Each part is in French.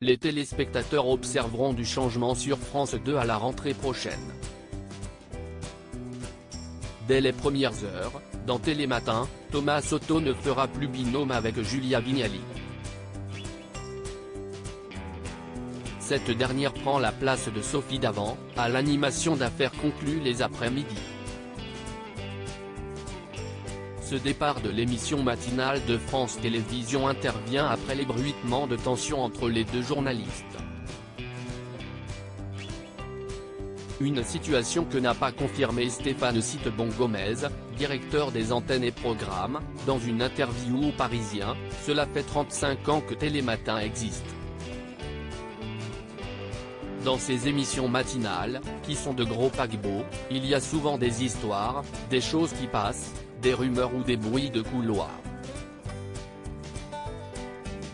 les téléspectateurs observeront du changement sur France 2 à la rentrée prochaine. Dès les premières heures, dans Télématin, Thomas Soto ne fera plus binôme avec Julia Vignali. Cette dernière prend la place de Sophie Davant, à l'animation d'Affaires conclues les après-midi. Ce départ de l'émission matinale de France Télévisions intervient après l'ébruitement de tensions entre les deux journalistes. Une situation que n'a pas confirmée Stéphane Citebon Gomez, directeur des antennes et programmes, dans une interview au Parisien. Cela fait 35 ans que Télématin existe. Dans ces émissions matinales, qui sont de gros paquebots, il y a souvent des histoires, des choses qui passent, des rumeurs ou des bruits de couloir.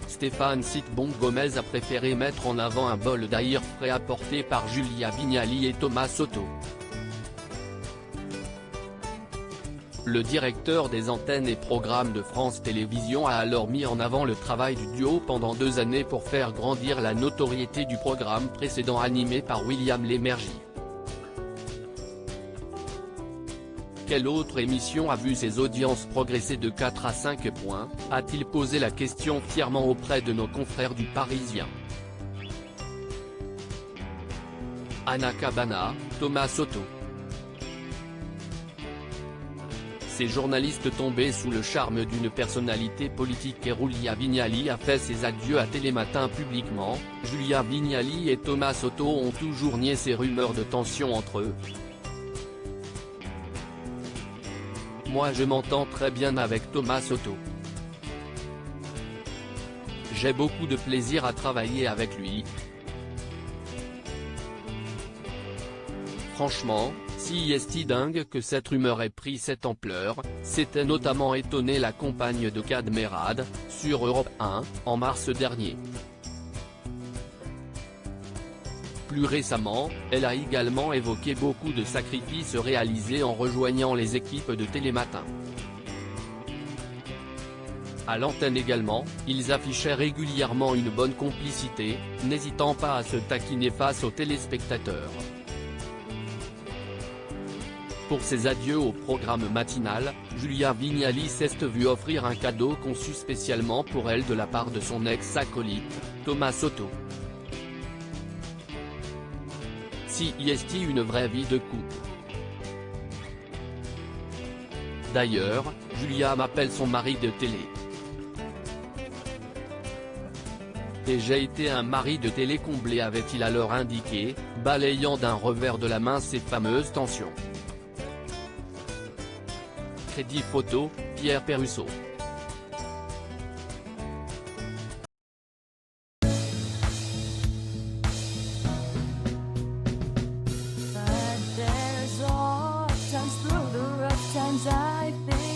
Stéphane Citebon Gomez a préféré mettre en avant un bol d'aïr frais apporté par Julia Vignali et Thomas Soto. Le directeur des antennes et programmes de France Télévisions a alors mis en avant le travail du duo pendant 2 années pour faire grandir la notoriété du programme précédent animé par William Lémergie. Quelle autre émission a vu ses audiences progresser de 4 à 5 points, a-t-il posé la question fièrement auprès de nos confrères du Parisien. Anna Cabana, Thomas Soto. Ces journalistes tombés sous le charme d'une personnalité politique et Julia Vignali a fait ses adieux à Télématin publiquement. Julia Vignali et Thomas Soto ont toujours nié ces rumeurs de tension entre eux. Moi je m'entends très bien avec Thomas Soto. J'ai beaucoup de plaisir à travailler avec lui. Franchement, si est-il dingue que cette rumeur ait pris cette ampleur, s'était notamment étonné la compagne de Cadmerade, sur Europe 1, en mars dernier. Plus récemment, elle a également évoqué beaucoup de sacrifices réalisés en rejoignant les équipes de Télématin. À l'antenne également, ils affichaient régulièrement une bonne complicité, n'hésitant pas à se taquiner face aux téléspectateurs. Pour ses adieux au programme matinal, Julia Vignali s'est vue offrir un cadeau conçu spécialement pour elle de la part de son ex-acolyte, Thomas Soto. Si est-il une vraie vie de couple? D'ailleurs, Julia m'appelle son mari de télé. Et j'ai été un mari de télé comblé, avait-il alors indiqué, balayant d'un revers de la main ces fameuses tensions. Crédit photo, Pierre Perusseau. But there's all times through the rough times I think